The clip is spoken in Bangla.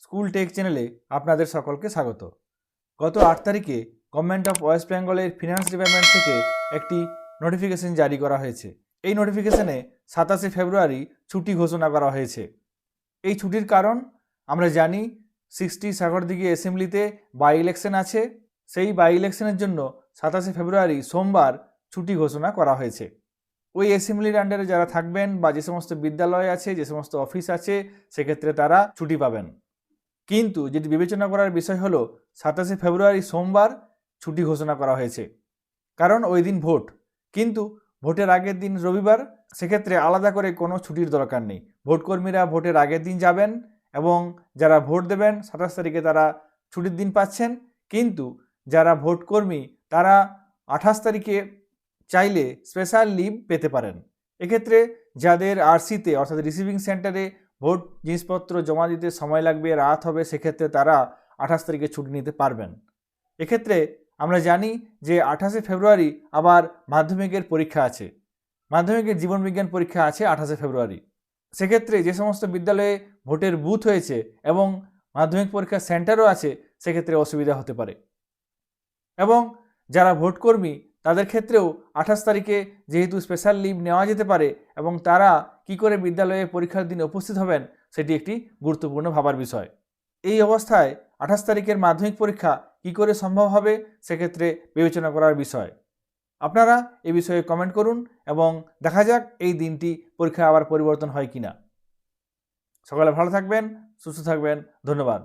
স্কুল টেক চ্যানেলে আপনাদের সকলকে স্বাগত। গত 8 তারিখে গভর্নমেন্ট অফ ওয়েস্ট বেঙ্গলের ফিনান্স ডিপার্টমেন্ট থেকে একটি নোটিফিকেশন জারি করা হয়েছে। এই নোটিফিকেশনে 27 ফেব্রুয়ারি ছুটি ঘোষণা করা হয়েছে। এই ছুটির কারণ আমরা জানি, 60 সাগরদিঘি অ্যাসেম্বলিতে বাই ইলেকশন আছে। সেই বাই ইলেকশনের জন্য 27 ফেব্রুয়ারি সোমবার ছুটি ঘোষণা করা হয়েছে। ওই অ্যাসেম্বলির আন্ডারে যারা থাকবেন বা যে সমস্ত বিদ্যালয় আছে, যে সমস্ত অফিস আছে, সেক্ষেত্রে তারা ছুটি পাবেন। কিন্তু যেটি বিবেচনা করার বিষয় হলো 27 ফেব্রুয়ারি সোমবার ছুটি ঘোষণা করা হয়েছে, কারণ ওই দিন ভোট। কিন্তু ভোটের আগের দিন রবিবার, সেক্ষেত্রে আলাদা করে কোনো ছুটির দরকার নেই। ভোটকর্মীরা ভোটের আগের দিন যাবেন এবং যারা ভোট দেবেন 27 তারিখে তারা ছুটির দিন পাচ্ছেন। কিন্তু যারা ভোটকর্মী তারা 28 তারিখে চাইলে স্পেশাল লিভ পেতে পারেন। এক্ষেত্রে যাদের আরসিতে অর্থাৎ রিসিভিং সেন্টারে ভোট জিনিসপত্র জমা দিতে সময় লাগবে, রাত হবে, সেক্ষেত্রে তারা 28 তারিখে ছুটি নিতে পারবেন। এক্ষেত্রে আমরা জানি যে 28 ফেব্রুয়ারি আবার মাধ্যমিকের পরীক্ষা আছে, মাধ্যমিকের জীবনবিজ্ঞান পরীক্ষা আছে 28 ফেব্রুয়ারি। সেক্ষেত্রে যে সমস্ত বিদ্যালয়ে ভোটের বুথ হয়েছে এবং মাধ্যমিক পরীক্ষার সেন্টারও আছে, সেক্ষেত্রে অসুবিধা হতে পারে। এবং যারা ভোটকর্মী তাদের ক্ষেত্রেও 28 তারিখে যেহেতু স্পেশাল লিভ নেওয়া যেতে পারে এবং তারা কি করে বিদ্যালয়ে পরীক্ষার দিন উপস্থিত হবেন সেটি একটি গুরুত্বপূর্ণ ভাবার বিষয়। এই অবস্থায় 28 তারিখের মাধ্যমিক পরীক্ষা কি করে সম্ভব হবে, সেক্ষেত্রে বিবেচনা করার বিষয়। আপনারা এই বিষয়ে কমেন্ট করুন এবং দেখা যাক এই দিনটি পরীক্ষা আবার পরিবর্তন হয় কিনা। সকলে ভালো থাকবেন, সুস্থ থাকবেন। ধন্যবাদ।